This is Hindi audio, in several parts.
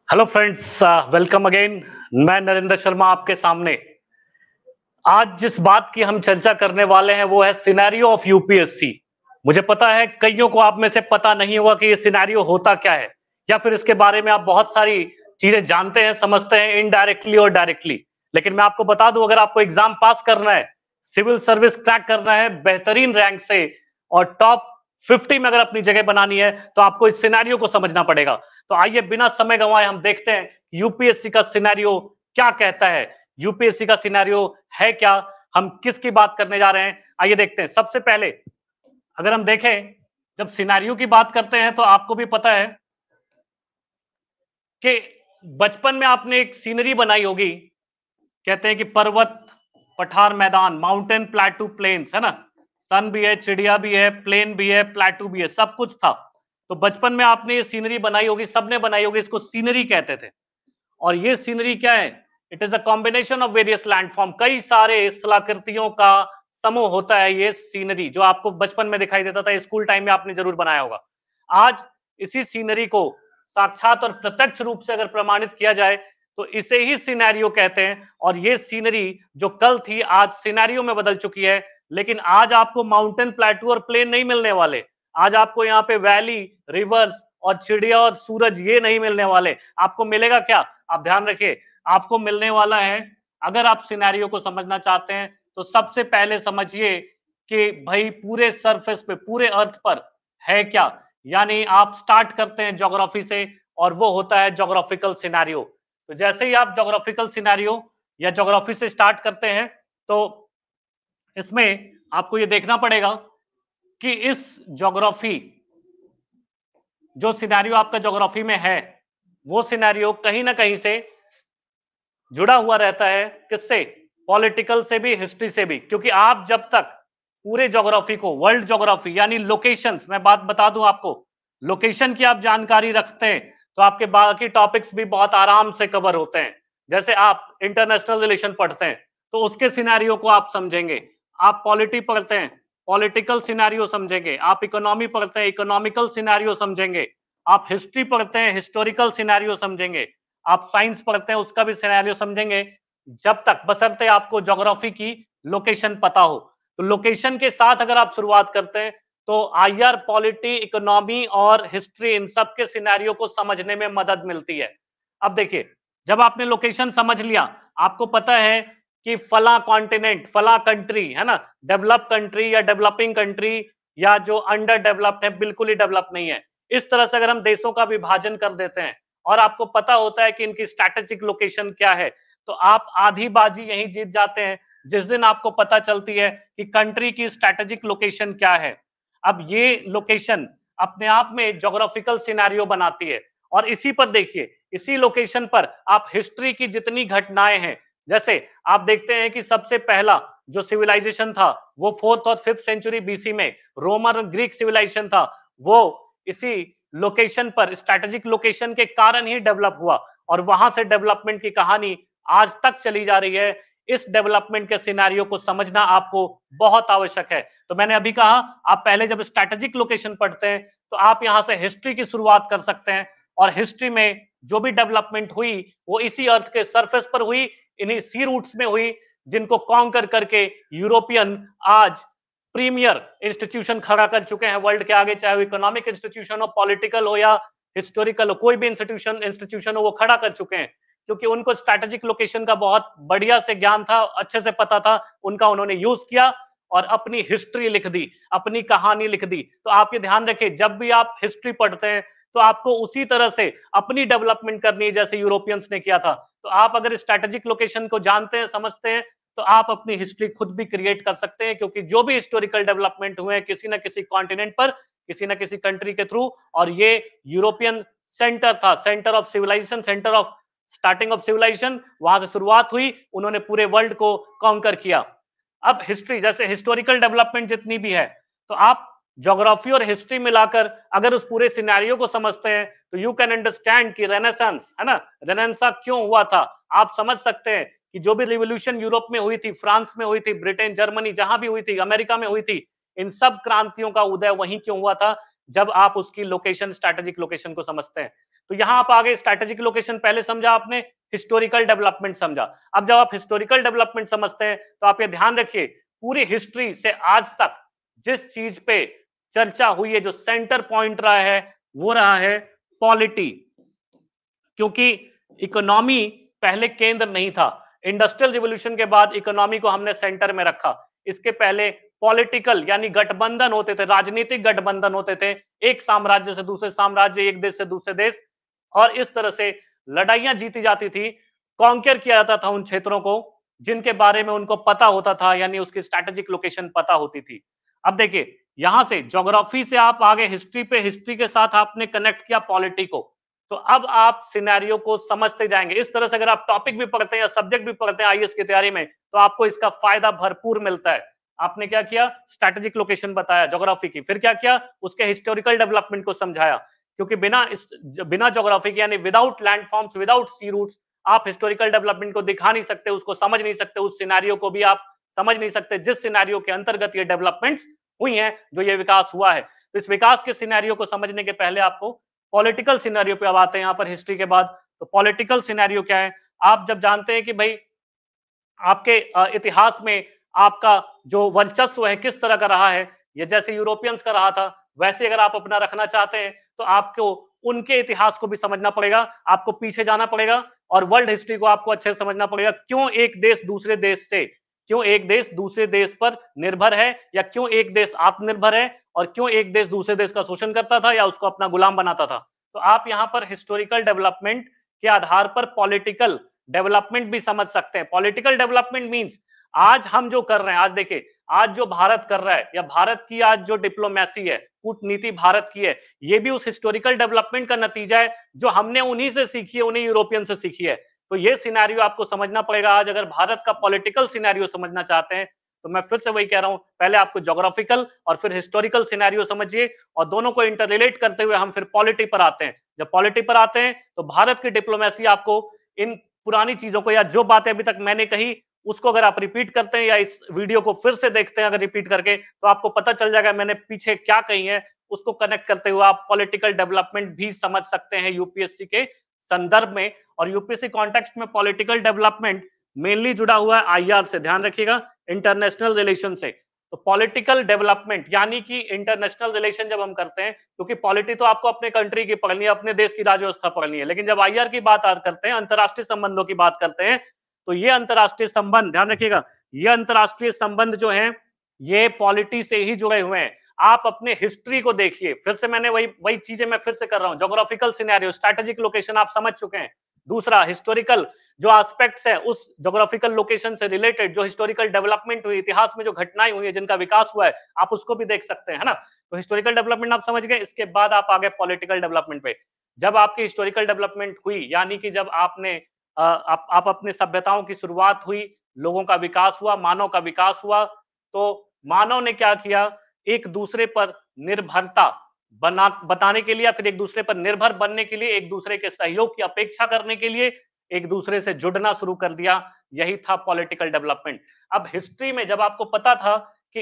Hello friends, welcome again. मैं नरेंद्र शर्मा आपके सामने। आज जिस बात की हम चर्चा करने वाले हैं वो है सिनेरियो ऑफ यूपीएससी। मुझे पता है कईयों को आप में से पता नहीं होगा कि ये सिनेरियो होता क्या है, या फिर इसके बारे में आप बहुत सारी चीजें जानते हैं, समझते हैं इनडायरेक्टली और डायरेक्टली। लेकिन मैं आपको बता दूं, अगर आपको एग्जाम पास करना है, सिविल सर्विस क्रैक करना है बेहतरीन रैंक से और टॉप 50 में अगर अपनी जगह बनानी है, तो आपको इस सिनेरियो को समझना पड़ेगा। तो आइए बिना समय गंवाए हम देखते हैं यूपीएससी का सिनेरियो क्या कहता है। यूपीएससी का सिनेरियो है क्या, हम किसकी बात करने जा रहे हैं, आइए देखते हैं। सबसे पहले अगर हम देखें, जब सिनेरियो की बात करते हैं तो आपको भी पता है कि बचपन में आपने एक सीनरी बनाई होगी। कहते हैं कि पर्वत, पठार, मैदान, माउंटेन, प्लेटू, प्लेन्स, है ना। सन भी है, चिड़िया भी है, प्लेन भी है, प्लेटू भी है, सब कुछ था। तो बचपन में आपने ये सीनरी बनाई होगी, सबने बनाई होगी, इसको सीनरी कहते थे। और ये सीनरी क्या है? It is a combination of various landform, कई सारे स्थलाकृतियों का समूह होता है ये सीनरी, जो आपको बचपन में दिखाई देता था, स्कूल टाइम में आपने जरूर बनाया होगा। आज इसी सीनरी को साक्षात और प्रत्यक्ष रूप से अगर प्रमाणित किया जाए तो इसे ही सिनेरियो कहते हैं। और ये सीनरी जो कल थी आज सिनेरियो में बदल चुकी है। लेकिन आज आपको माउंटेन, प्लेटू और प्लेन नहीं मिलने वाले। आज आपको यहाँ पे वैली, रिवर्स और चिड़िया और सूरज ये नहीं मिलने वाले। आपको मिलेगा क्या? आप ध्यान रखिए, आपको मिलने वाला है, अगर आप सिनेरियो को समझना चाहते हैं तो सबसे पहले समझिए कि भाई पूरे सरफेस पे, पूरे अर्थ पर है क्या। यानी आप स्टार्ट करते हैं ज्योग्राफी से और वो होता है ज्योग्राफिकल सिनेरियो। तो जैसे ही आप ज्योग्राफिकल सिनेरियो या ज्योग्राफी से स्टार्ट करते हैं तो इसमें आपको ये देखना पड़ेगा कि इस ज्योग्राफी, जो सिनेरियो आपका ज्योग्राफी में है, वो सिनेरियो कहीं ना कहीं से जुड़ा हुआ रहता है। किससे? पॉलिटिकल से भी, हिस्ट्री से भी। क्योंकि आप जब तक पूरे ज्योग्राफी को, वर्ल्ड ज्योग्राफी यानी लोकेशंस, मैं बात बता दूं आपको, लोकेशन की आप जानकारी रखते हैं तो आपके बाकी टॉपिक्स भी बहुत आराम से कवर होते हैं। जैसे आप इंटरनेशनल रिलेशन पढ़ते हैं तो उसके सिनेरियो को आप समझेंगे। आप पॉलिटी पढ़ते हैं, पॉलिटिकल सिनेरियो समझेंगे। आप इकोनॉमी पढ़ते हैं, इकोनॉमिकल सिनेरियो समझेंगे। आप हिस्ट्री पढ़ते हैं, हिस्टोरिकल सिनेरियो समझेंगे। आप साइंस पढ़ते हैं, उसका भी सिनेरियो समझेंगे। जब तक, बशर्ते आपको ज्योग्राफी की लोकेशन पता हो। तो लोकेशन के साथ अगर आप शुरुआत करते हैं तो आईआर, पॉलिटी, इकोनॉमी और हिस्ट्री, इन सब के सिनेरियो को समझने में मदद मिलती है। अब देखिए, जब आपने लोकेशन समझ लिया, आपको पता है कि फला कॉन्टिनेंट, फला कंट्री, है ना, डेवलप कंट्री या डेवलपिंग कंट्री, या जो अंडर डेवलप्ड है, बिल्कुल ही डेवलप नहीं है। इस तरह से अगर हम देशों का विभाजन कर देते हैं और आपको पता होता है कि इनकी स्ट्रैटेजिक लोकेशन क्या है, तो आप आधी बाजी यहीं जीत जाते हैं जिस दिन आपको पता चलती है कि कंट्री की स्ट्रैटेजिक लोकेशन क्या है। अब ये लोकेशन अपने आप में ज्योग्राफिकल सिनेरियो बनाती है। और इसी पर देखिए, इसी लोकेशन पर आप हिस्ट्री की जितनी घटनाएं हैं, जैसे आप देखते हैं कि सबसे पहला जो सिविलाइजेशन था वो 4th और 5th सेंचुरी बीसी में रोमन ग्रीक सिविलाइजेशन था, वो इसी लोकेशन पर, स्ट्रैटेजिक लोकेशन के कारण ही डेवलप हुआ। और वहां से डेवलपमेंट की कहानी आज तक चली जा रही है। इस डेवलपमेंट के सिनेरियो को समझना आपको बहुत आवश्यक है। तो मैंने अभी कहा, आप पहले जब स्ट्रैटेजिक लोकेशन पढ़ते हैं तो आप यहां से हिस्ट्री की शुरुआत कर सकते हैं। और हिस्ट्री में जो भी डेवलपमेंट हुई वो इसी अर्थ के सरफेस पर हुई, इन्हीं सी रूट्स में हुई, जिनको कॉन्कर करके यूरोपियन आज प्रीमियर इंस्टीट्यूशन खड़ा कर चुके हैं वर्ल्ड के आगे। चाहे वो इकोनॉमिक इंस्टीट्यूशन हो, पॉलिटिकल हो या हिस्टोरिकल हो, कोई भी इंस्टीट्यूशन हो, वो खड़ा कर चुके हैं। क्योंकि उनको स्ट्रैटेजिक लोकेशन का बहुत बढ़िया से ज्ञान था, अच्छे से पता था, उनका उन्होंने यूज किया और अपनी हिस्ट्री लिख दी, अपनी कहानी लिख दी। तो आप ये ध्यान रखें, जब भी आप हिस्ट्री पढ़ते हैं तो आपको उसी तरह से अपनी डेवलपमेंट करनी है जैसे यूरोपियंस ने किया था। तो आप अगर स्ट्रैटेजिक लोकेशन को जानते हैं, समझते हैं, तो आप अपनी हिस्ट्री खुद भी क्रिएट कर सकते हैं। क्योंकि जो भी हिस्टोरिकल डेवलपमेंट हुए हैं किसी ना किसी कॉन्टिनेंट पर, किसी ना किसी कंट्री के थ्रू, और ये यूरोपियन सेंटर था, centre of civilisation, centre of starting of civilisation, वहां से शुरुआत हुई, उन्होंने पूरे वर्ल्ड को कॉन्कर किया। अब हिस्ट्री, जैसे हिस्टोरिकल डेवलपमेंट जितनी भी है, तो आप ज्योग्राफी और हिस्ट्री मिलाकर अगर उस पूरे सिनेरियो को समझते हैं तो यू कैन अंडरस्टैंड कि रेनेसांस, है ना, रेनेसां क्यों हुआ था। आप समझ सकते हैं कि जो भी रिवॉल्यूशन यूरोप में हुई थी, फ्रांस में हुई थी, ब्रिटेन, जर्मनी, जहां भी हुई थी, अमेरिका में हुई थी, इन सब क्रांतियों का उदय वहीं क्यों हुआ था, जब आप उसकी लोकेशन, स्ट्रैटेजिक लोकेशन को समझते हैं। तो यहां आप आगे स्ट्रैटेजिक लोकेशन पहले समझा आपने, हिस्टोरिकल डेवलपमेंट समझा। अब जब आप हिस्टोरिकल डेवलपमेंट समझते हैं तो आप ये ध्यान रखिए, पूरी हिस्ट्री से आज तक जिस चीज पे चर्चा हुई है, जो सेंटर पॉइंट रहा है, वो रहा है पॉलिटी। क्योंकि इकोनॉमी पहले केंद्र नहीं था, इंडस्ट्रियल रिवॉल्यूशन के बाद इकोनॉमी को हमने सेंटर में रखा। इसके पहले पॉलिटिकल यानी गठबंधन होते थे, राजनीतिक गठबंधन होते थे, एक साम्राज्य से दूसरे साम्राज्य, एक देश से दूसरे देश, और इस तरह से लड़ाइयां जीती जाती थी, कॉन्कर किया जाता था उन क्षेत्रों को जिनके बारे में उनको पता होता था, यानी उसकी स्ट्रैटेजिक लोकेशन पता होती थी। अब देखिए, यहां से ज्योग्राफी से आप आगे हिस्ट्री पे, हिस्ट्री के साथ आपने कनेक्ट किया पॉलिटी को, तो अब आप सिनेरियो को समझते जाएंगे। इस तरह से अगर आप टॉपिक भी पढ़ते हैं या सब्जेक्ट भी पढ़ते हैं आईएएस की तैयारी में, तो आपको इसका फायदा भरपूर मिलता है। आपने क्या किया, स्ट्रैटेजिक लोकेशन बताया ज्योग्राफी की, फिर क्या किया, उसके हिस्टोरिकल डेवलपमेंट को समझाया, क्योंकि बिना ज्योग्राफी के यानी without landforms, without sea routes आप हिस्टोरिकल डेवलपमेंट को दिखा नहीं सकते, उसको समझ नहीं सकते, उस सिनेरियो को भी आप समझ नहीं सकते जिस सिनेरियो के अंतर्गत ये डेवलपमेंट्स हुई हैं, जो ये विकास हुआ है। तो इस विकास के सिनेरियो को समझने के पहले आपको पॉलिटिकल सिनेरियो पे अब आते हैं, यहां पर हिस्ट्री के बाद। तो पॉलिटिकल सिनेरियो क्या है, आप जब जानते हैं कि भाई आपके इतिहास में आपका जो वर्चस्व है किस तरह का रहा है, ये जैसे यूरोपियंस का रहा था, वैसे अगर आप अपना रखना चाहते हैं तो आपको उनके इतिहास को भी समझना पड़ेगा, आपको पीछे जाना पड़ेगा और वर्ल्ड हिस्ट्री को आपको अच्छे से समझना पड़ेगा। क्यों एक देश दूसरे देश से, क्यों एक देश दूसरे देश पर निर्भर है, या क्यों एक देश आत्मनिर्भर है, और क्यों एक देश दूसरे देश का शोषण करता था या उसको अपना गुलाम बनाता था। तो आप यहां पर हिस्टोरिकल डेवलपमेंट के आधार पर पॉलिटिकल डेवलपमेंट भी समझ सकते हैं। पॉलिटिकल डेवलपमेंट मींस आज हम जो कर रहे हैं, आज देखिए, आज जो भारत कर रहा है या भारत की आज जो डिप्लोमेसी है, कूटनीति भारत की है, ये भी उस हिस्टोरिकल डेवलपमेंट का नतीजा है जो हमने उन्हीं से सीखी है, उन्हीं यूरोपियन से सीखी है। तो ये सिनेरियो आपको समझना पड़ेगा। आज अगर भारत का पॉलिटिकल सिनेरियो समझना चाहते हैं, तो मैं फिर से वही कह रहा हूं, पहले आपको ज्योग्राफिकल और फिर हिस्टोरिकल सिनेरियो समझिए, और दोनों को इंटर रिलेट करते हुए हम फिर पॉलिटी पर आते हैं। जब पॉलिटी पर आते हैं तो भारत की डिप्लोमेसी आपको इन पुरानी चीजों को, या जो बातें अभी तक मैंने कही उसको अगर आप रिपीट करते हैं या इस वीडियो को फिर से देखते हैं अगर रिपीट करके, तो आपको पता चल जाएगा मैंने पीछे क्या कही है। उसको कनेक्ट करते हुए आप पॉलिटिकल डेवलपमेंट भी समझ सकते हैं यूपीएससी के संदर्भ में। और यूपीएससी कॉन्टेक्स्ट में पॉलिटिकल डेवलपमेंट मेनली जुड़ा हुआ है आईआर से, ध्यान रखिएगा, इंटरनेशनल रिलेशन से। तो पॉलिटिकल डेवलपमेंट यानी कि इंटरनेशनल रिलेशन जब हम करते हैं, क्योंकि पॉलिटी तो आपको अपने कंट्री की पढ़नी है, अपने देश की राज्य व्यवस्था पढ़नी है, लेकिन जब आईआर की बात करते हैं, अंतरराष्ट्रीय संबंधों की बात करते हैं, तो ये अंतरराष्ट्रीय संबंध, ध्यान रखिएगा, ये अंतरराष्ट्रीय संबंध जो हैं, ये पॉलिटी से ही जुड़े हुए हैं। आप अपने हिस्ट्री को देखिए, फिर से मैंने वही वही चीजें मैं फिर से कर रहा हूं, ज्योग्राफिकल सिनेरियो, स्ट्रैटेजिक लोकेशन आप समझ चुके हैं। दूसरा, हिस्टोरिकल जो एस्पेक्ट्स है उस ज्योग्राफिकल लोकेशन से रिलेटेड जो हिस्टोरिकल डेवलपमेंट हुई, इतिहास में जो घटनाएं हुई है, जिनका विकास हुआ है, आप उसको भी देख सकते हैं, है ना। तो हिस्टोरिकल डेवलपमेंट आप समझ गए। इसके बाद आप आ गए पॉलिटिकल डेवलपमेंट पे। जब आपकी हिस्टोरिकल डेवलपमेंट हुई, यानी कि जब आपने आप अपने सभ्यताओं की शुरुआत हुई, लोगों का विकास हुआ, मानव का विकास हुआ, तो मानव ने क्या किया, एक दूसरे पर निर्भरता बताने के लिए या फिर एक दूसरे पर निर्भर बनने के लिए, एक दूसरे के सहयोग की अपेक्षा करने के लिए एक दूसरे से जुड़ना शुरू कर दिया। यही था पॉलिटिकल डेवलपमेंट। अब हिस्ट्री में जब आपको पता था कि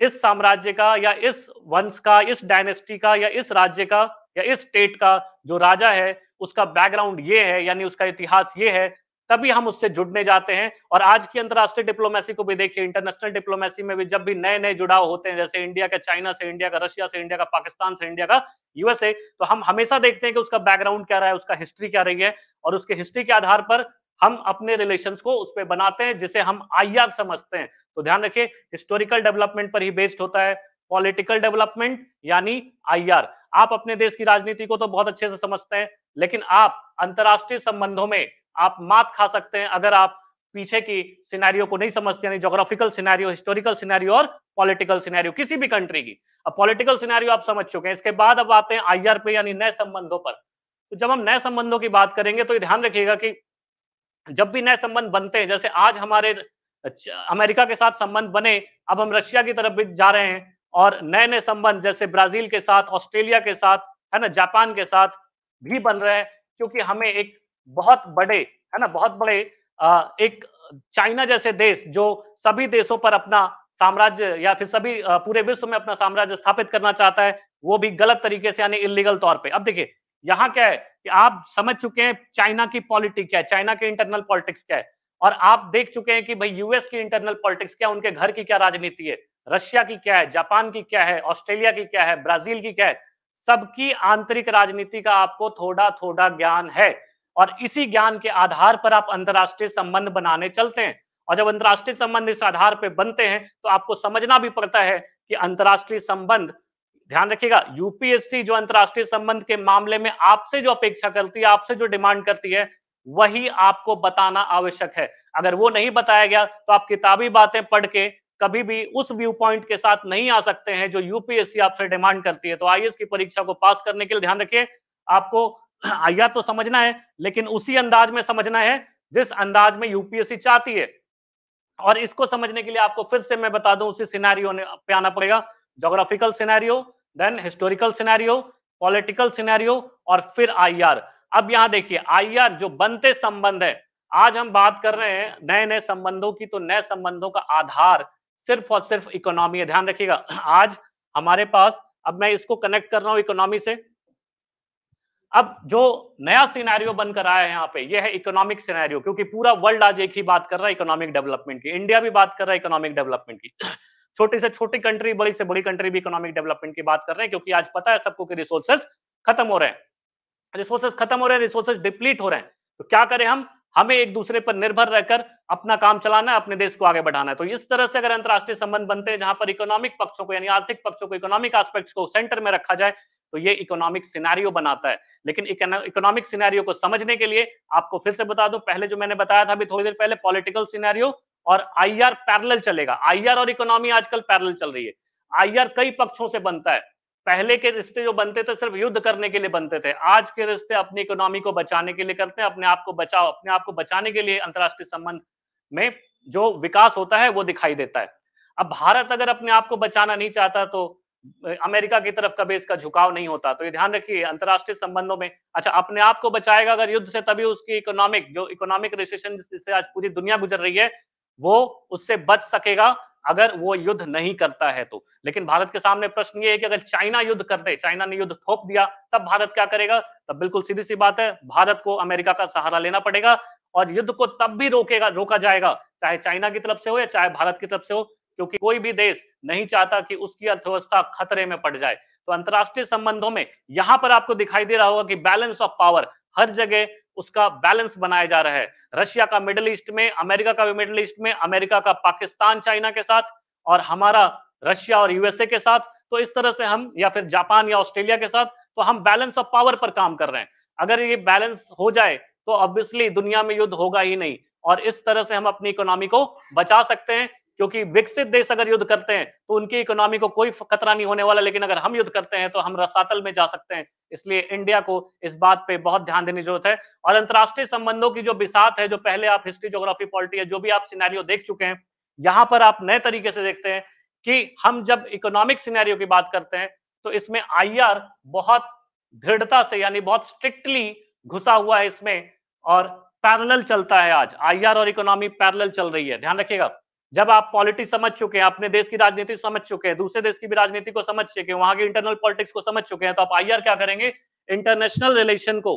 इस साम्राज्य का या इस वंश का, इस डायनेस्टी का या इस राज्य का या इस स्टेट का जो राजा है, उसका बैकग्राउंड ये है, यानी उसका इतिहास ये है, तभी हम उससे जुड़ने जाते हैं। और आज की अंतरराष्ट्रीय डिप्लोमेसी को भी देखिए, इंटरनेशनल डिप्लोमेसी में भी जब भी नए नए जुड़ाव होते हैं, जैसे इंडिया का चाइना से, इंडिया का रशिया से, इंडिया का पाकिस्तान से, इंडिया का यूएसए, तो हम हमेशा देखते हैं कि उसका बैकग्राउंड क्या रहा है, उसका हिस्ट्री क्या रही है, और उसके हिस्ट्री के आधार पर हम अपने रिलेशंस को उस पर बनाते हैं, जिसे हम आईआर समझते हैं। तो ध्यान रखिए, हिस्टोरिकल डेवलपमेंट पर ही बेस्ड होता है पॉलिटिकल डेवलपमेंट यानी आईआर। आप अपने देश की राजनीति को तो बहुत अच्छे से समझते हैं, लेकिन आप अंतरराष्ट्रीय संबंधों में आप मात खा सकते हैं अगर आप पीछे की सिनेरियो को नहीं समझते, यानी ज्योग्राफिकल सिनेरियो, हिस्टोरिकल सिनेरियो और पॉलिटिकल सिनेरियो किसी भी कंट्री की। अब पॉलिटिकल सिनेरियो आप समझ चुके हैं, इसके बाद अब आते हैं आईआर पे, यानी नए संबंधों पर। तो जब हम नए संबंधों की बात करेंगे तो ध्यान रखिएगा कि जब भी नए संबंध बनते हैं, जैसे आज हमारे अमेरिका के साथ संबंध बने, अब हम रशिया की तरफ भी जा रहे हैं, और नए नए संबंध जैसे ब्राजील के साथ, ऑस्ट्रेलिया के साथ, है ना, जापान के साथ भी बन रहे हैं, क्योंकि हमें एक बहुत बड़े, है ना, बहुत बड़े एक चाइना जैसे देश जो सभी देशों पर अपना साम्राज्य या फिर सभी पूरे विश्व में अपना साम्राज्य स्थापित करना चाहता है, वो भी गलत तरीके से यानी इल्लीगल तौर पे। अब देखिए यहाँ क्या है कि आप समझ चुके हैं चाइना की पॉलिटिक्स क्या है, चाइना के इंटरनल पॉलिटिक्स क्या है, और आप देख चुके हैं कि भाई यूएस की इंटरनल पॉलिटिक्स क्या है, उनके घर की क्या राजनीति है, रशिया की क्या है, जापान की क्या है, ऑस्ट्रेलिया की क्या है, ब्राजील की क्या है, सबकी आंतरिक राजनीति का आपको थोड़ा थोड़ा ज्ञान है। और इसी ज्ञान के आधार पर आप अंतरराष्ट्रीय संबंध बनाने चलते हैं। और जब अंतरराष्ट्रीय संबंध इस आधार पर बनते हैं तो आपको समझना भी पड़ता है कि अंतरराष्ट्रीय संबंध, ध्यान रखिएगा, यूपीएससी जो अंतरराष्ट्रीय संबंध के मामले में आपसे जो अपेक्षा करती है, आपसे जो डिमांड करती है, वही आपको बताना आवश्यक है। अगर वो नहीं बताया गया तो आप किताबी बातें पढ़ के कभी भी उस व्यू पॉइंट के साथ नहीं आ सकते हैं जो यूपीएससी आपसे डिमांड करती है। तो आईएएस की परीक्षा को पास करने के लिए ध्यान रखिए, आपको आईआर तो समझना है, लेकिन उसी अंदाज में समझना है जिस अंदाज में यूपीएससी चाहती है। और इसको समझने के लिए आपको फिर से मैं बता दूं, उसी सिनेरियो पे आना पड़ेगा। Geographical scenario, then historical scenario, political scenario, और फिर आईआर। अब यहां देखिए आईआर जो बनते संबंध है, आज हम बात कर रहे हैं नए नए संबंधों की, तो नए संबंधों का आधार सिर्फ और सिर्फ इकोनॉमी है। ध्यान रखिएगा, आज हमारे पास, अब मैं इसको कनेक्ट कर रहा हूं इकोनॉमी से। अब जो नया सिनेरियो बनकर आया है यहाँ पे, ये है इकोनॉमिक सिनेरियो, क्योंकि पूरा वर्ल्ड आज एक ही बात कर रहा है इकोनॉमिक डेवलपमेंट की, इंडिया भी बात कर रहा है इकोनॉमिक डेवलपमेंट की। छोटी से छोटी कंट्री, बड़ी से बड़ी कंट्री भी इकोनॉमिक डेवलपमेंट की बात कर रहे हैं, क्योंकि आज पता है सबको कि रिसोर्सेज खत्म हो रहे हैं, रिसोर्सेज खत्म हो रहे हैं, रिसोर्सेज डिप्लीट हो रहे हैं। तो क्या करें हम, हमें एक दूसरे पर निर्भर रहकर अपना काम चलाना है, अपने देश को आगे बढ़ाना है। तो इस तरह से अगर अंतरराष्ट्रीय संबंध बनते हैं जहां पर इकोनॉमिक पक्षों को यानी आर्थिक पक्षों को, इकोनॉमिक एस्पेक्ट्स को सेंटर में रखा जाए, तो ये इकोनॉमिक सिनेरियो बनाता है। लेकिन इकोनॉमिक सिनेरियो को समझने के लिए आपको फिर से बता दूं, पहले जो मैंने बताया था अभी थोड़ी देर पहले, पॉलिटिकल सिनेरियो और आईआर पैरेलल चलेगा। आईआर और इकोनॉमी आजकल पैरेलल चल रही है। आईआर कई पक्षों से बनता है। पहले के रिश्ते जो बनते थे सिर्फ युद्ध करने के लिए बनते थे, आज के रिश्ते अपनी इकोनॉमी को बचाने के लिए करते हैं, अपने आप को बचाओ, अपने आप को बचाने के लिए अंतरराष्ट्रीय संबंध में जो विकास होता है वो दिखाई देता है। अब भारत अगर अपने आप को बचाना नहीं चाहता तो अमेरिका की तरफ कभी इसका झुकाव नहीं होता। तो ये ध्यान रखिए अंतरराष्ट्रीय संबंधों में, अच्छा अपने आप को बचाएगा अगर युद्ध से, तभी उसकी इकोनॉमिक रिसेशन जिससे आज पूरी दुनिया गुजर रही है, वो उससे बच सकेगा अगर वो युद्ध नहीं करता है तो। लेकिन भारत के सामने प्रश्न ये है कि अगर चाइना युद्ध कर दे, चाइना ने युद्ध थोप दिया, तब भारत क्या करेगा? तब बिल्कुल सीधी सी बात है, भारत को अमेरिका का सहारा लेना पड़ेगा और युद्ध को तब भी रोका जाएगा, चाहे चाइना की तरफ से हो या चाहे भारत की तरफ से हो, क्योंकि कोई भी देश नहीं चाहता कि उसकी अर्थव्यवस्था खतरे में पड़ जाए। तो अंतरराष्ट्रीय संबंधों में यहां पर आपको दिखाई दे रहा होगा कि बैलेंस ऑफ पावर हर जगह उसका बैलेंस बनाया जा रहा है। रशिया का मिडिल ईस्ट में, अमेरिका का भी मिडिल ईस्ट में, अमेरिका का पाकिस्तान चाइना के साथ, और हमारा रशिया और यूएसए के साथ। तो इस तरह से हम, या फिर जापान या ऑस्ट्रेलिया के साथ, तो हम बैलेंस ऑफ पावर पर काम कर रहे हैं। अगर ये बैलेंस हो जाए तो ऑब्वियसली दुनिया में युद्ध होगा ही नहीं, और इस तरह से हम अपनी इकोनॉमी को बचा सकते हैं, क्योंकि विकसित देश अगर युद्ध करते हैं तो उनकी इकोनॉमी को कोई खतरा नहीं होने वाला, लेकिन अगर हम युद्ध करते हैं तो हम रसातल में जा सकते हैं। इसलिए इंडिया को इस बात पे बहुत ध्यान देने की जरूरत है। और अंतरराष्ट्रीय संबंधों की जो बिसात है, जो पहले आप हिस्ट्री, ज्योग्राफी, पॉलिटी, जो भी आप सिनेरियो देख चुके हैं, यहां पर आप नए तरीके से देखते हैं कि हम जब इकोनॉमिक सिनेरियो की बात करते हैं तो इसमें आईआर बहुत दृढ़ता से, यानी बहुत स्ट्रिक्टली घुसा हुआ है इसमें, और पैरेलल चलता है। आज आईआर और इकोनॉमी पैरेलल चल रही है, ध्यान रखिएगा। जब आप पॉलिटी समझ चुके हैं, अपने देश की राजनीति समझ चुके हैं, दूसरे देश की भी राजनीति को समझ चुके हैं, वहां की इंटरनल पॉलिटिक्स को समझ चुके हैं, तो आप आईआर क्या करेंगे? इंटरनेशनल रिलेशन को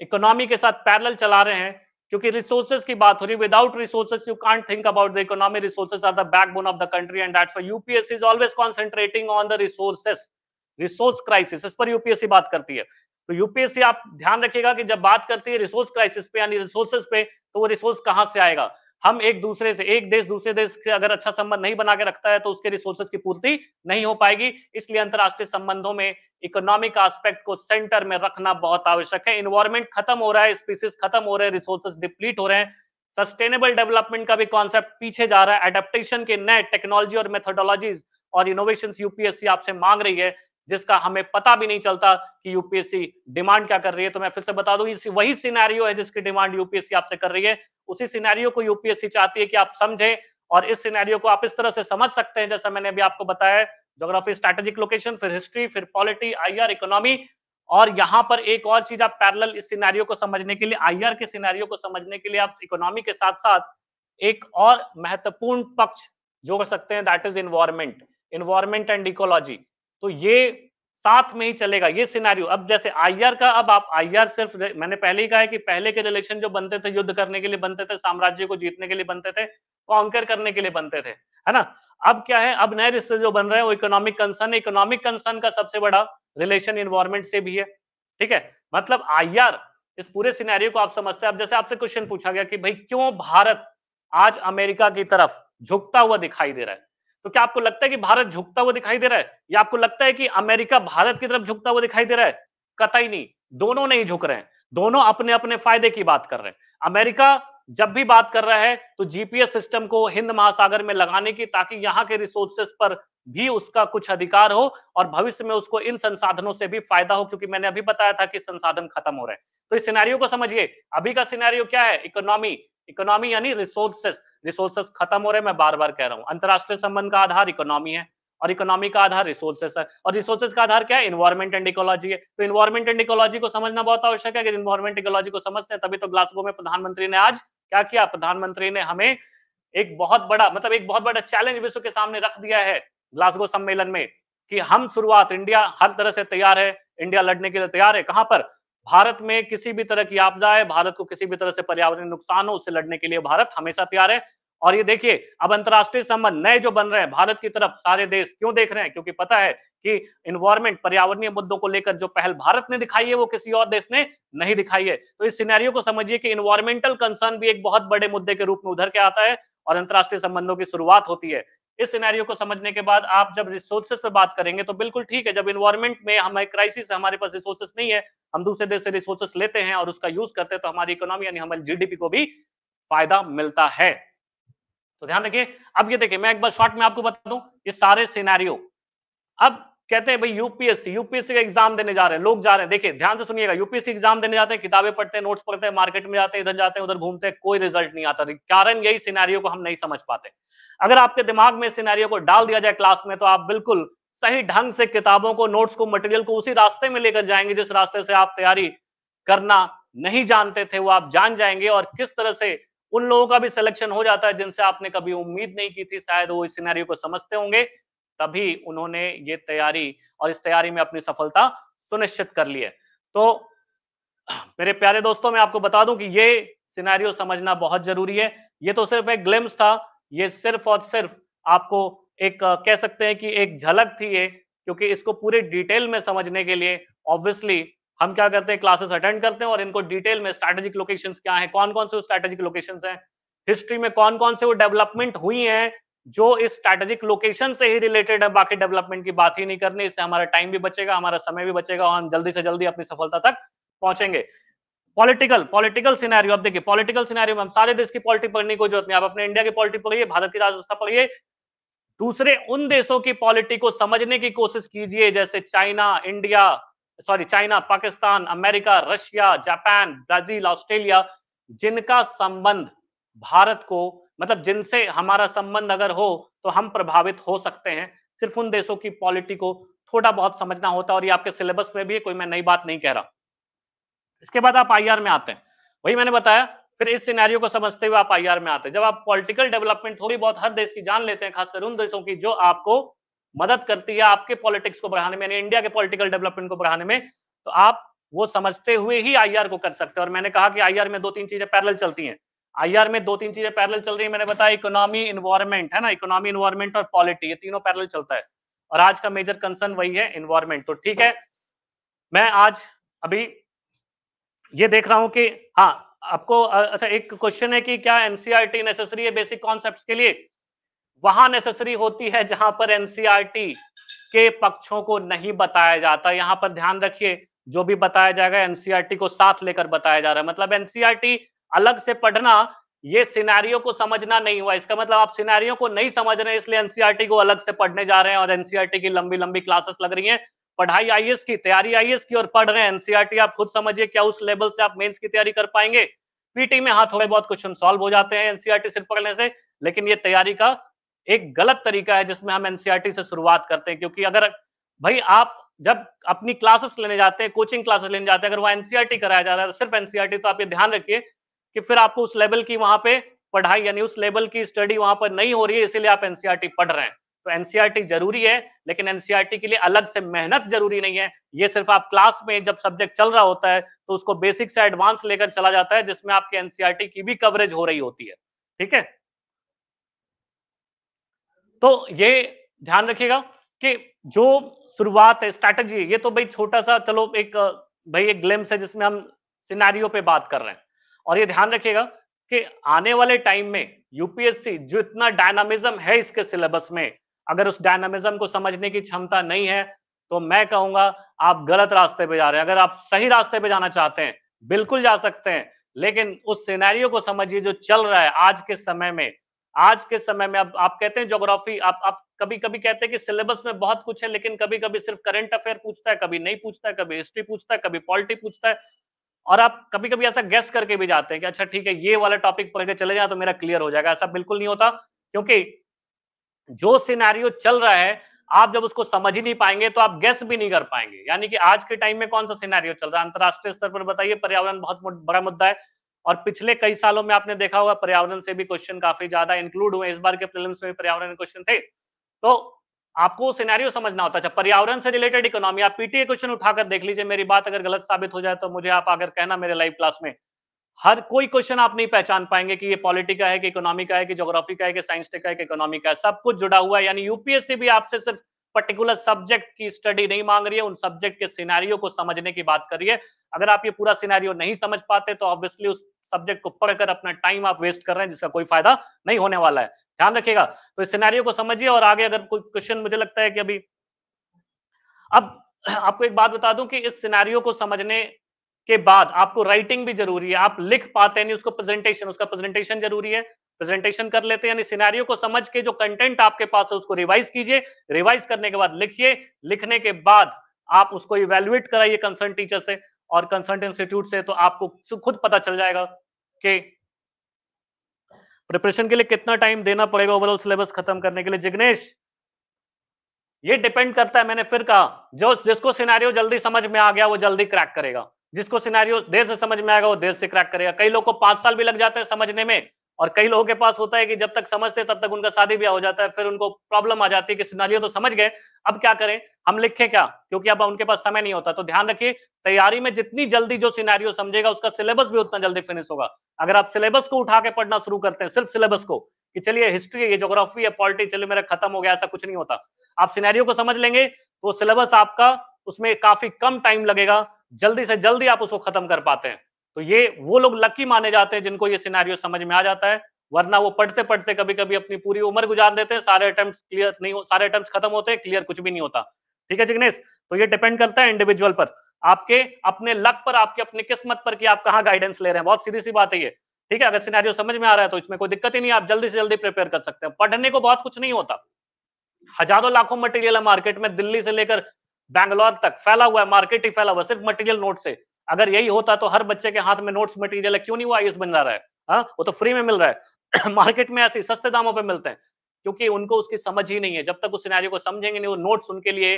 इकोनॉमी के साथ पैरेलल चला रहे हैं, क्योंकि रिसोर्सेज की बात हो रही है। Without resources you can't think about the economy. Resources are the backbone of the country, and that's why UPSC is always concentrating on the resources, resource crisis, इस पर यूपीएससी बात करती है। तो यूपीएससी, आप ध्यान रखिएगा कि जब बात करती है रिसोर्स क्राइसिस पे यानी रिसोर्सेज पे, तो वो रिसोर्स कहां से आएगा? हम एक दूसरे से, एक देश दूसरे देश से अगर अच्छा संबंध नहीं बना के रखता है तो उसके रिसोर्सेज की पूर्ति नहीं हो पाएगी। इसलिए अंतरराष्ट्रीय संबंधों में इकोनॉमिक एस्पेक्ट को सेंटर में रखना बहुत आवश्यक है। एनवायरनमेंट खत्म हो रहा है, स्पीसीज खत्म हो रहे हैं, रिसोर्सेज डिप्लीट हो रहे हैं, सस्टेनेबल डेवलपमेंट का भी कॉन्सेप्ट पीछे जा रहा है। एडेप्टेशन के नए टेक्नोलॉजी और मेथोडोलॉजीज और इनोवेशन यूपीएससी आपसे मांग रही है, जिसका हमें पता भी नहीं चलता कि यूपीएससी डिमांड क्या कर रही है। तो मैं फिर से बता दूं, वही सिनेरियो है जिसकी डिमांड यूपीएससी आपसे कर रही है। उसी सिनेरियो को यूपीएससी चाहती है कि आप समझें, और इस सिनेरियो को आप इस तरह से समझ सकते हैं जैसा मैंने अभी आपको बताया, ज्योग्राफी, स्ट्रेटेजिक लोकेशन, फिर हिस्ट्री, फिर पॉलिटी, आईआर, इकोनॉमी। और यहां पर एक और चीज, आप पैरेलल इस सिनेरियो को समझने के लिए, आईआर के सिनेरियो को समझने के लिए, आप इकोनॉमी के साथ साथ एक और महत्वपूर्ण पक्ष जोड़ सकते हैं, that is environment, environment and ecology. तो ये साथ में ही चलेगा ये सिनेरियो। अब जैसे आईआर का, अब आप आईआर सिर्फ, मैंने पहले ही कहा है कि पहले के रिलेशन जो बनते थे युद्ध करने के लिए बनते थे, साम्राज्य को जीतने के लिए बनते थे, कॉन्कर करने के लिए बनते थे, है ना। अब क्या है, अब नए रिश्ते जो बन रहे हैं वो इकोनॉमिक कंसर्न है। इकोनॉमिक कंसर्न का सबसे बड़ा रिलेशन इन्वायरमेंट से भी है, ठीक है। मतलब आईआर इस पूरे सिनेरियो को आप समझते हैं। अब जैसे आपसे क्वेश्चन पूछा गया कि भाई क्यों भारत आज अमेरिका की तरफ झुकता हुआ दिखाई दे रहा है, तो क्या आपको लगता है कि भारत झुकता हुआ दिखाई दे रहा है, या आपको लगता है कि अमेरिका भारत की तरफ झुकता हुआ दिखाई दे रहा है? कतई नहीं, दोनों नहीं झुक रहे हैं, दोनों अपने अपने फायदे की बात कर रहे हैं। अमेरिका जब भी बात कर रहा है तो जीपीएस सिस्टम को हिंद महासागर में लगाने की, ताकि यहां के रिसोर्सेस पर भी उसका कुछ अधिकार हो और भविष्य में उसको इन संसाधनों से भी फायदा हो, क्योंकि मैंने अभी बताया था कि संसाधन खत्म हो रहे हैं। तो इस सिनेरियो को समझिए। अभी का सिनेरियो क्या है, इकोनॉमी, इकोनॉमी यानी रिसोर्सेस, रिसोर्सेस खत्म हो रहे हैं, मैं बार बार कह रहा हूं। अंतरराष्ट्रीय संबंध का आधार इकोनॉमी है और इकोनॉमी का आधार रिसोर्सेस है, और रिसोर्सेस का आधार क्या है, इन्वायरमेंट एंड इकोलॉजी है। तो इन्वायरमेंट एंड इकोलॉजी को समझना बहुत आवश्यक है। अगर इन्वायरमेंट इकोलॉजी को समझते हैं तभी तो ग्लासगो में प्रधानमंत्री ने आज क्या किया, प्रधानमंत्री ने हमें एक बहुत बड़ा, मतलब एक बहुत बड़ा चैलेंज विश्व के सामने रख दिया है ग्लासगो सम्मेलन में, कि हम शुरुआत, इंडिया हर तरह से तैयार है, इंडिया लड़ने के लिए तैयार है। कहां पर, भारत में किसी भी तरह की आपदा है, भारत को किसी भी तरह से पर्यावरण नुकसान हो, उससे लड़ने के लिए भारत हमेशा तैयार है। और ये देखिए, अब अंतरराष्ट्रीय संबंध नए जो बन रहे हैं, भारत की तरफ सारे देश क्यों देख रहे हैं, क्योंकि पता है कि इन्वायरमेंट, पर्यावरणीय मुद्दों को लेकर जो पहल भारत ने दिखाई है वो किसी और देश ने नहीं दिखाई है। तो इस सिनेरियो को समझिए कि इन्वायरमेंटल कंसर्न भी एक बहुत बड़े मुद्दे के रूप में उधर के आता है और अंतरराष्ट्रीय संबंधों की शुरुआत होती है। इस सिनेरियो को समझने के बाद आप जब रिसोर्सेस पे बात करेंगे तो बिल्कुल ठीक है, जब इन्वायरमेंट में हमें क्राइसिस है, हमारे पास रिसोर्सेस नहीं है, हम दूसरे देश से रिसोर्सेस लेते हैं और उसका यूज करते हैं, तो हमारी इकोनॉमी यानी हमारी जीडीपी को भी फायदा मिलता है। तो ध्यान रखिए। अब ये देखिए, मैं एक बार शॉर्ट में आपको बता दूं ये सारे सिनेरियो। अब कहते हैं भाई यूपीएससी, यूपीएससी का एग्जाम देने जा रहे हैं लोग, जा रहे हैं, देखिए ध्यान से सुनिएगा, यूपीएससी एग्जाम देने जाते हैं, किताबें पढ़ते हैं, नोट्स पढ़ते हैं, मार्केट में जाते हैं, इधर जाते हैं उधर घूमते हैं, कोई रिजल्ट नहीं आता। कारण यही, सिनेरियो को हम नहीं समझ पाते। अगर आपके दिमाग में सिनेरियो को डाल दिया जाए क्लास में, तो आप बिल्कुल सही ढंग से किताबों को, नोट्स को, मटेरियल को उसी रास्ते में लेकर जाएंगे जिस रास्ते से आप तैयारी करना नहीं जानते थे, वो आप जान जाएंगे। और किस तरह से उन लोगों का भी सिलेक्शन हो जाता है जिनसे आपने कभी उम्मीद नहीं की थी, शायद वो इस सिनेरियो को समझते होंगे, तभी उन्होंने ये तैयारी और इस तैयारी में अपनी सफलता सुनिश्चित कर ली है। तो मेरे प्यारे दोस्तों, मैं आपको बता दूं कि ये सिनेरियो समझना बहुत जरूरी है। ये तो सिर्फ एक ग्लिम्स था, ये सिर्फ और सिर्फ आपको एक कह सकते हैं कि एक झलक थी ये, क्योंकि इसको पूरे डिटेल में समझने के लिए ऑब्वियसली हम क्या करते हैं, क्लासेस अटेंड करते हैं और इनको डिटेल में, स्ट्रैटेजिक लोकेशंस क्या है, कौन कौन से स्ट्रैटेजिक लोकेशंस हैं, हिस्ट्री में कौन कौन से वो डेवलपमेंट हुई हैं जो इस स्ट्रैटेजिक लोकेशन से ही रिलेटेड है, बाकी डेवलपमेंट की बात ही नहीं करनी। इससे हमारा टाइम भी बचेगा, हमारा समय भी बचेगा और हम जल्दी से जल्दी अपनी सफलता तक पहुंचेंगे। पॉलिटिकल पॉलिटिकल सिनेरियो, अब देखिए पॉलिटिकल सिनेरियो में हम सारे देश की पॉलिटिक्स पढ़ने की कोई जरूरत नहीं, आप अपने इंडिया की पॉलिटिक्स पढ़िए, भारत की राजव्यवस्था पढ़िए, दूसरे उन देशों की पॉलिटिक्स को समझने की कोशिश कीजिए, जैसे China, India, sorry China, Pakistan, America, Russia, Japan, Brazil, Australia, जिनका संबंध भारत को, मतलब जिनसे हमारा संबंध अगर हो तो हम प्रभावित हो सकते हैं। सिर्फ उन देशों की पॉलिटिक्स को थोड़ा बहुत समझना होता है और ये आपके सिलेबस में भी है, कोई मैं नई बात नहीं कह रहा। इसके बाद आप आईआर में आते हैं, वही मैंने बताया, फिर इस सिनेरियो को समझते हुए आप आईआर में आते हैं। जब आप पॉलिटिकल डेवलपमेंट थोड़ी बहुत हर देश की जान लेते हैं, खासकर उन देशों की जो आपको मदद करती है आपके पॉलिटिक्स को बढ़ाने में, यानी इंडिया के पॉलिटिकल डेवलपमेंट को बढ़ाने में, तो आप वो समझते हुए ही आईआर को कर सकते हैं। और मैंने कहा कि आईआर में दो तीन चीजें पैरेलल चलती हैं, आईआर में दो तीन चीजें पैरेलल चल रही है, मैंने बताया इकोनॉमी, इन्वायरमेंट, है ना, इकोनॉमी, इन्वायरमेंट और पॉलिटी, ये तीनों पैरेलल चलता है और आज का मेजर कंसर्न वही है, इन्वायरमेंट। तो ठीक है, मैं आज अभी ये देख रहा हूं कि हाँ, आपको अच्छा एक क्वेश्चन है कि क्या एनसीईआरटी नेसेसरी है बेसिक कॉन्सेप्ट्स के लिए? वहां नेसेसरी होती है जहां पर एनसीईआरटी के पक्षों को नहीं बताया जाता। यहां पर ध्यान रखिए, जो भी बताया जाएगा एनसीईआरटी को साथ लेकर बताया जा रहा है। मतलब एनसीईआरटी अलग से पढ़ना, ये सिनेरियो को समझना नहीं हुआ। इसका मतलब आप सिनेरियो को नहीं समझ रहे हैं, इसलिए एनसीईआरटी को अलग से पढ़ने जा रहे हैं और एनसीईआरटी की लंबी लंबी क्लासेस लग रही हैं। पढ़ाई आईएएस की, तैयारी आईएएस की और पढ़ रहे हैं एनसीईआरटी। आप खुद समझिए, क्या उस लेवल से आप मेंस की तैयारी कर पाएंगे? पीटी में हाँ, थोड़े बहुत क्वेश्चन सॉल्व हो जाते हैं एनसीईआरटी सिर्फ पढ़ने से, लेकिन ये तैयारी का एक गलत तरीका है जिसमें हम एनसीईआरटी से शुरुआत करते हैं। क्योंकि अगर भाई आप जब अपनी क्लासेस लेने जाते हैं, कोचिंग क्लासेस लेने जाते हैं, अगर वहां एनसीईआरटी कराया जा रहा है, सिर्फ एनसीईआरटी, तो आप ये ध्यान रखिए कि फिर आपको उस लेवल की वहां पे पढ़ाई यानी उस लेवल की स्टडी वहां पर नहीं हो रही है, इसीलिए आप एनसीईआरटी पढ़ रहे हैं। तो एनसीईआरटी जरूरी है, लेकिन एनसीईआरटी के लिए अलग से मेहनत जरूरी नहीं है। ये सिर्फ आप क्लास में जब सब्जेक्ट चल रहा होता है तो उसको बेसिक से एडवांस लेकर चला जाता है, जिसमें आपकी एनसीईआरटी की भी कवरेज हो रही होती है। ठीक है, तो ये ध्यान रखिएगा कि जो शुरुआत है, स्ट्रैटेजी है, ये तो भाई छोटा सा चलो एक भाई एक ग्लिम्स है जिसमें हम सिनेरियो पे बात कर रहे हैं। और ये ध्यान रखिएगा कि आने वाले टाइम में यूपीएससी जो इतना डायनामिज्म है इसके सिलेबस में, अगर उस डायनामिज्म को समझने की क्षमता नहीं है, तो मैं कहूंगा आप गलत रास्ते पे जा रहे हैं। अगर आप सही रास्ते पे जाना चाहते हैं, बिल्कुल जा सकते हैं, लेकिन उस सिनेरियो को समझिए जो चल रहा है आज के समय में। आज के समय में अब आप कहते हैं ज्योग्राफी, आप कभी-कभी कहते हैं कि सिलेबस में बहुत कुछ है, लेकिन कभी-कभी सिर्फ करंट अफेयर पूछता है, कभी नहीं पूछता है, कभी हिस्ट्री पूछता है, कभी पॉलिटी पूछता है। और आप कभी-कभी ऐसा गेस करके भी जाते हैं कि अच्छा ठीक है, ये वाला टॉपिक पढ़ के चले जाएं तो मेरा क्लियर हो जाएगा। ऐसा बिल्कुल नहीं होता, क्योंकि जो सिनेरियो चल रहा है, आप जब उसको समझ ही नहीं पाएंगे तो आप गेस भी नहीं कर पाएंगे। यानी कि आज के टाइम में कौन सा सिनेरियो चल रहा है अंतरराष्ट्रीय स्तर पर, बताइए। पर्यावरण बहुत बड़ा मुद्दा है, और पिछले कई सालों में आपने देखा होगा पर्यावरण से भी क्वेश्चन काफी ज्यादा इंक्लूड हुए। इस बार के प्रीलिम्स में भी पर्यावरण के क्वेश्चन थे। तो आपको सिनेरियो समझना होता है। अच्छा, पर्यावरण से रिलेटेड इकोनॉमी, आप पीटीए क्वेश्चन उठाकर देख लीजिए। मेरी बात अगर गलत साबित हो जाए तो मुझे आप आकर कहना मेरे लाइव क्लास में। हर कोई क्वेश्चन आप नहीं पहचान पाएंगे कि ये पॉलिटी का है कि इकोनॉमी का है कि ज्योग्राफी का है कि साइंस टेक का है कि इकोनॉमी का है। सब कुछ जुड़ा हुआ है। यानी यूपीएससी भी आपसे सिर्फ पर्टिकुलर सब्जेक्ट की स्टडी नहीं मांग रही है, उन सब्जेक्ट के सिनेरियो को समझने की बात कर रही है। अगर आप ये पूरा सिनेरियो नहीं समझ पाते तो ऑब्वियसली उस सब्जेक्ट को पढ़कर अपना टाइम आप वेस्ट कर रहे हैं, जिसका कोई फायदा नहीं होने वाला है। ध्यान रखिएगा। तो इस सिनेरियो को समझिए, और आगे अगर कोई क्वेश्चन, मुझे लगता है कि अभी अब आपको एक बात बता दूं कि इस सिनेरियो को समझने के बाद आपको राइटिंग भी जरूरी है। आप लिख पाते नहीं उसको, प्रेजेंटेशन, उसका प्रेजेंटेशन जरूरी है। प्रेजेंटेशन कर लेते हैं, यानी सिनेरियो को समझ के जो कंटेंट आपके पास है उसको रिवाइज कीजिए। रिवाइज करने के बाद लिखिए। लिखने के बाद आप उसको इवेल्युएट कराइए कंसर्न टीचर से और कंसर्न इंस्टीट्यूट से, तो आपको खुद पता चल जाएगा कि प्रिपरेशन के लिए कितना टाइम देना पड़ेगा ओवरऑल सिलेबस खत्म करने के लिए। जिग्नेश, ये डिपेंड करता है, मैंने फिर कहा, जो जिसको सिनेरियो जल्दी समझ में आ गया वो जल्दी क्रैक करेगा। जिसको सिनेरियो देर से समझ में आएगा वो देर से क्रैक करेगा। कई लोग को 5 साल भी लग जाते हैं समझने में, और कई लोगों के पास होता है कि जब तक समझते तब तक उनका शादी ब्याह हो जाता है। फिर उनको प्रॉब्लम आ जाती है कि सिनेरियो तो समझ गए, अब क्या करें, हम लिखें क्या, क्योंकि अब उनके पास समय नहीं होता। तो ध्यान रखिए, तैयारी में जितनी जल्दी जो सिनेरियो समझेगा उसका सिलेबस भी उतना जल्दी फिनिश होगा। अगर आप सिलेबस को उठा के पढ़ना शुरू करते हैं, सिर्फ सिलेबस को, कि चलिए हिस्ट्री है, ये ज्योग्राफी है, पॉलिटी, चलिए मेरा खत्म हो गया, ऐसा कुछ नहीं होता। आप सिनेरियो को समझ लेंगे तो सिलेबस आपका उसमें काफी कम टाइम लगेगा, जल्दी से जल्दी आप उसको खत्म कर पाते हैं। तो ये वो लोग लकी माने जाते हैं जिनको ये सिनेरियो समझ में आ जाता है, वरना वो पढ़ते पढ़ते कभी कभी अपनी पूरी उम्र गुजार देते हैं, सारे अटेम्प्ट क्लियर नहीं हो, सारे अटेम्प्ट खत्म होते हैं, क्लियर कुछ भी नहीं होता। ठीक है जिग्नेश, तो ये डिपेंड करता है इंडिविजुअल पर, आपके अपने लक पर, आपके अपनी किस्मत पर कि आप कहाँ गाइडेंस ले रहे हैं। बहुत सीधी सी बात है ये। ठीक है, अगर सिनेरियो समझ में आ रहा है तो इसमें कोई दिक्कत ही नहीं, आप जल्दी से जल्दी प्रिपेयर कर सकते हैं। पढ़ने को बहुत कुछ नहीं होता, हजारों लाखों मटेरियल है मार्केट में, दिल्ली से लेकर बैंगलोर तक फैला हुआ है, मार्केट ही फैला हुआ है सिर्फ मटेरियल नोट से। अगर यही होता तो हर बच्चे के हाथ में नोट्स मटेरियल है, क्यों नहीं वो आईएएस बन रहा है? हाँ, वो तो फ्री में मिल रहा है। मार्केट में ऐसे सस्ते दामों पे मिलते हैं, क्योंकि उनको उसकी समझ ही नहीं है। जब तक उस सिनेरियो को समझेंगे नहीं, वो नोट्स उनके लिए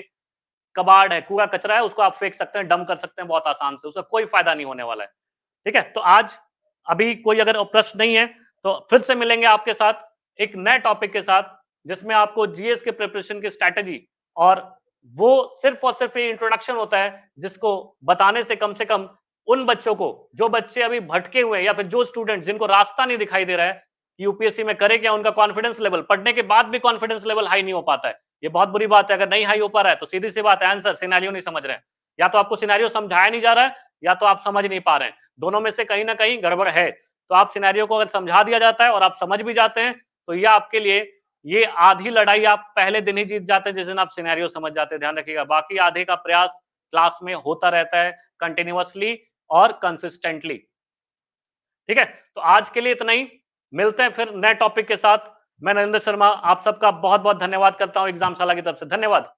कबाड़ है, कूड़ा कचरा है, उसको आप फेंक सकते हैं, डंप कर सकते हैं बहुत आसान से, उसका कोई फायदा नहीं होने वाला है। ठीक है, तो आज अभी कोई अगर प्रश्न नहीं है तो फिर से मिलेंगे आपके साथ एक नए टॉपिक के साथ, जिसमें आपको जीएस के प्रिपरेशन की स्ट्रैटेजी, और वो सिर्फ और सिर्फ ये इंट्रोडक्शन होता है, जिसको बताने से कम उन बच्चों को, जो बच्चे अभी भटके हुए हैं या फिर जो स्टूडेंट जिनको रास्ता नहीं दिखाई दे रहा है यूपीएससी में करे क्या, उनका कॉन्फिडेंस लेवल, पढ़ने के बाद भी कॉन्फिडेंस लेवल हाई नहीं हो पाता है। ये बहुत बुरी बात है। अगर नहीं हाई हो पा रहा है तो सीधी सी बात है, आंसर सिनेरियो नहीं समझ रहे हैं, या तो आपको सिनेरियो समझाया नहीं जा रहा है, या तो आप समझ नहीं पा रहे हैं। दोनों में से कहीं ना कहीं गड़बड़ है। तो आप सिनेरियो को अगर समझा दिया जाता है और आप समझ भी जाते हैं, तो यह आपके लिए, ये आधी लड़ाई आप पहले दिन ही जीत जाते हैं जिस दिन आप सिनेरियो समझ जाते हैं। ध्यान रखिएगा, बाकी आधे का प्रयास क्लास में होता रहता है कंटिन्यूअसली और कंसिस्टेंटली। ठीक है, तो आज के लिए इतना ही, मिलते हैं फिर नए टॉपिक के साथ। मैं नरेंद्र शर्मा आप सबका बहुत बहुत धन्यवाद करता हूं एग्जामशाला की तरफ से। धन्यवाद।